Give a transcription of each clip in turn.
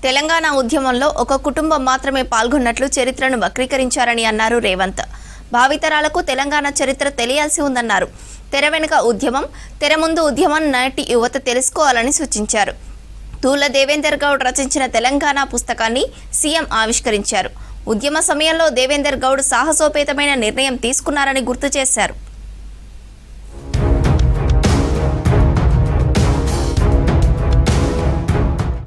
తెలంగాణ ఉద్యమంలో ఒక కుటుంబం మాత్రమే పాల్గొన్నట్లు చరిత్రను వక్రీకరించారని అన్నారు రేవంత్. భావితరాలకు తెలంగాణ చరిత్ర తెలియాల్సి ఉందన్నారు. తెర వెనుక ఉద్యమం, తెర ముందు ఉద్యమం నాటి యువత తెలుసుకోవాలని సూచించారు. తూల దేవేందర్ గౌడ్ రచించిన తెలంగాణ పుస్తకాన్ని సీఎం ఆవిష్కరించారు. ఉద్యమ సమయంలో దేవేందర్ గౌడ్ సాహసోపేతమైన నిర్ణయం తీసుకున్నారని గుర్తు చేశారు.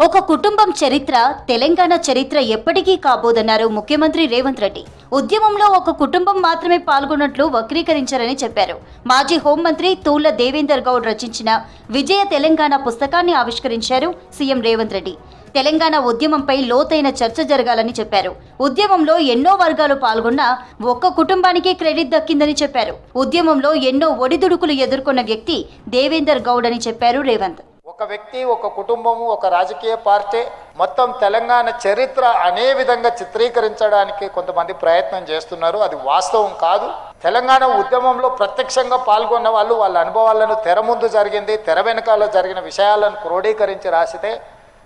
ఒక కుటుంబం చరిత్ర తెలంగాణ చరిత్ర ఎప్పటికీ కాబోదన్నారు ముఖ్యమంత్రి రేవంత్ రెడ్డి. ఉద్యమంలో ఒక కుటుంబం మాత్రమే పాల్గొన్నట్లు వక్రీకరించారని చెప్పారు. మాజీ హోంమంత్రి తూల దేవేందర్ గౌడ్ రచించిన విజయ తెలంగాణ పుస్తకాన్ని ఆవిష్కరించారు సీఎం రేవంత్ రెడ్డి. తెలంగాణ ఉద్యమంపై లోతైన చర్చ జరగాలని చెప్పారు. ఉద్యమంలో ఎన్నో వర్గాలు పాల్గొన్నా ఒక్క కుటుంబానికే క్రెడిట్ దక్కిందని చెప్పారు. ఉద్యమంలో ఎన్నో ఒడిదుడుకులు ఎదుర్కొన్న వ్యక్తి దేవేందర్ గౌడ్ అని చెప్పారు రేవంత్. ఒక వ్యక్తి, ఒక కుటుంబము, ఒక రాజకీయ పార్టీ మొత్తం తెలంగాణ చరిత్ర అనే విధంగా చిత్రీకరించడానికి కొంతమంది ప్రయత్నం చేస్తున్నారు. అది వాస్తవం కాదు. తెలంగాణ ఉద్యమంలో ప్రత్యక్షంగా పాల్గొన్న వాళ్ళ అనుభవాలను తెర ముందు జరిగింది, తెర వెనకాల జరిగిన విషయాలను క్రోడీకరించి రాసితే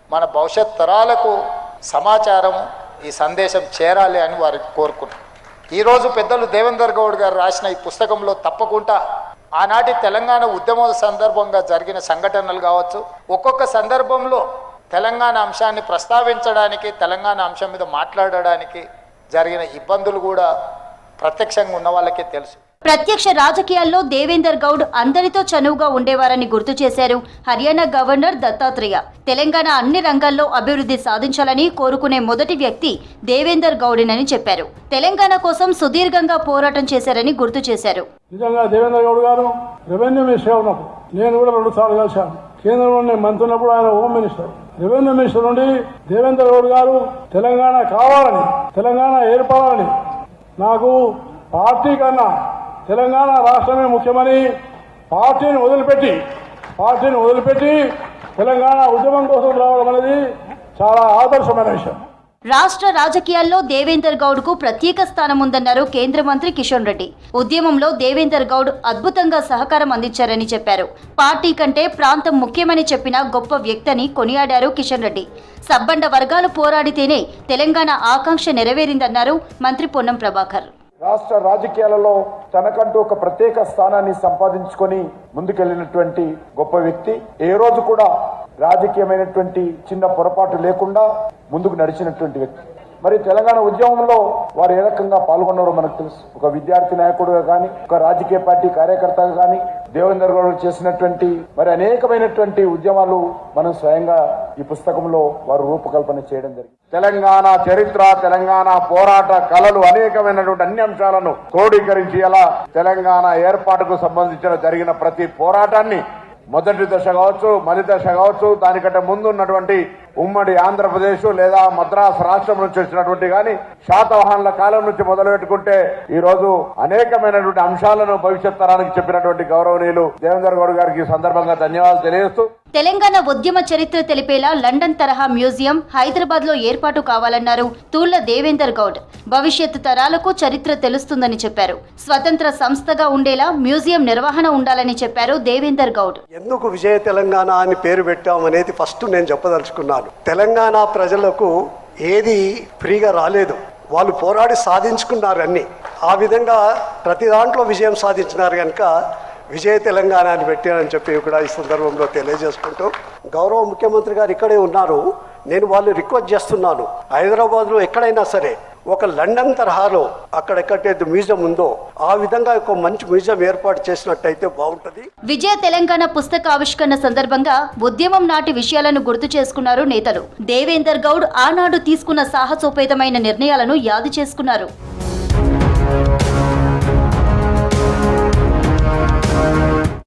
మన భవిష్యత్ తరాలకు సమాచారం, ఈ సందేశం చేరాలి అని వారికి కోరుకున్నారు. ఈరోజు పెద్దలు దేవేందర్ గౌడ్ గారు రాసిన ఈ పుస్తకంలో తప్పకుండా ఆనాటి తెలంగాణ ఉద్యమ సందర్భంగా జరిగిన సంఘటనలు కావచ్చు, ఒక్కొక్క సందర్భంలో తెలంగాణ అంశాన్ని ప్రస్తావించడానికి, తెలంగాణ అంశం మీద మాట్లాడడానికి జరిగిన ఇబ్బందులు కూడా ప్రత్యక్షంగా ఉన్న వాళ్ళకే తెలుసు. ప్రత్యక్ష రాజకీయాల్లో దేవేందర్ గౌడ్ అందరితో చనువుగా ఉండేవారని గుర్తు చేశారు. హర్యానా గవర్నర్ దత్తాత్రేయ తెలంగాణ అన్ని రంగాల్లో అభివృద్ధి సాధించాలని కోరుకునే మొదటి వ్యక్తి దేవేందర్ గౌడేనని చెప్పారు. తెలంగాణ కోసం సుదీర్ఘంగా పోరాటం చేశారని గుర్తు చేశారు. నిజంగా దేవేందర్ గౌడ్ గారు రెవెన్యూ మినిస్టర్ ఉన్నప్పుడు నేను కూడా 2 సార్లు కలిశాను. కేంద్రంలో మంత్రి ఉన్నప్పుడు ఆయన హోమ్ మినిస్టర్. రెవెన్యూ మినిస్టర్ నుండి దేవేందర్ గౌడ్ గారు తెలంగాణ కావాలని, తెలంగాణ ఏర్పడాలని, నాకు పార్టీ కన్నా తెలంగాణ రాష్ట్రమే ముఖ్యమని పార్టీని వదిలిపెట్టి తెలంగాణ ఉద్యమం కోసం రావడం అనేది చాలా ఆదర్శమైన విషయం. రాష్ట్ర రాజకీయాల్లో దేవేందర్ గౌడ్ కు ప్రత్యేక స్థానం ఉందన్నారు కేంద్ర మంత్రి కిషన్ రెడ్డి. ఉద్యమంలో దేవేందర్ గౌడ్ అద్భుతంగా సహకారం అందించారని చెప్పారు. పార్టీ కంటే ప్రాంతం ముఖ్యమని చెప్పిన గొప్ప వ్యక్తిని కొనియాడారు కిషన్ రెడ్డి. సబ్బండ వర్గాలు పోరాడితేనే తెలంగాణ ఆకాంక్ష నెరవేరిందన్నారు మంత్రి పొన్నం ప్రభాకర్. రాష్ట్ర రాజకీయాలలో తనకంటూ ఒక ప్రత్యేక స్థానాన్ని సంపాదించుకొని ముందుకెళ్లినటువంటి గొప్ప వ్యక్తి. ఏ రోజు కూడా రాజకీయమైనటువంటి చిన్న పొరపాటు లేకుండా ముందుకు నడిచినటువంటి వ్యక్తి. మరి తెలంగాణ ఉద్యమంలో వారు ఏ రకంగా పాల్గొన్నారో మనకు తెలుసు. ఒక విద్యార్థి నాయకుడుగా కానీ, ఒక రాజకీయ పార్టీ కార్యకర్తగా కానీ దేవేందర్ గౌడ్ చేసినటువంటి మరి అనేకమైనటువంటి ఉద్యమాలు మనం స్వయంగా ఈ పుస్తకంలో వారు రూపకల్పన చేయడం జరిగింది. తెలంగాణ చరిత్ర, తెలంగాణ పోరాట కళలు అనేకమైనటువంటి అన్ని అంశాలను క్రోడీకరించి అలా తెలంగాణ ఏర్పాటుకు సంబంధించిన జరిగిన ప్రతి పోరాటాన్ని మొదటి దశ కావచ్చు, మలి దశ కావచ్చు, దానికంటే ముందు ఉన్నటువంటి ఉమ్మడి ఆంధ్రప్రదేశ్ లేదా మద్రాసు రాష్ట్రం నుంచి వచ్చినటువంటి కానీ శాతవాహనుల కాలం నుంచి మొదలు పెట్టుకుంటే ఈ రోజు అనేకమైనటువంటి అంశాలను భవిష్యత్ తరానికి చెప్పినటువంటి గౌరవనీయులు దేవేందర్ గౌడ్ గారికి సందర్భంగా ధన్యవాదాలు తెలియజేస్తూ, తెలంగాణ ఉద్యమ చరిత్ర తెలిపేలా లండన్ తరహా మ్యూజియం హైదరాబాద్ లో ఏర్పాటు కావాలన్నారు తూళ్ల దేవేందర్ గౌడ్. భవిష్యత్తు తరాలకు చరిత్ర తెలుస్తుందని చెప్పారు. స్వతంత్ర సంస్థగా ఉండేలా మ్యూజియం నిర్వహణ ఉండాలని చెప్పారు దేవేందర్ గౌడ్. ఎందుకు విజయ తెలంగాణ అని పేరు పెట్టామనేది ఫస్ట్ నేను చెప్పదలుచుకున్నాను. తెలంగాణ ప్రజలకు ఏది ఫ్రీగా రాలేదు. వాళ్ళు పోరాడి సాధించుకున్నారు అన్ని. ఆ విధంగా ప్రతి దాంట్లో విజయం సాధించినారు కనుక విజయ తెలంగాణ అని పెట్టారని చెప్పి కూడా ఈ సందర్భంలో తెలియజేసుకుంటూ, గౌరవ ముఖ్యమంత్రి గారు ఇక్కడే ఉన్నారు. నేను వాళ్ళు రిక్వెస్ట్ చేస్తున్నాను, హైదరాబాద్లో ఎక్కడైనా సరే ఒక లండన్ తరహాలో అక్కడెక్కడైతే మ్యూజియం ఉందో ఆ విధంగా ఒక మంచి మ్యూజియం ఏర్పాటు చేసినట్టయితే బాగుంటుంది. విజయ తెలంగాణ పుస్తక ఆవిష్కరణ సందర్భంగా ఉద్యమం నాటి విషయాలను గుర్తు చేసుకున్నారు నేతలు. దేవేందర్ గౌడ్ ఆనాడు తీసుకున్న సాహసోపేతమైన నిర్ణయాలను యాది చేసుకున్నారు.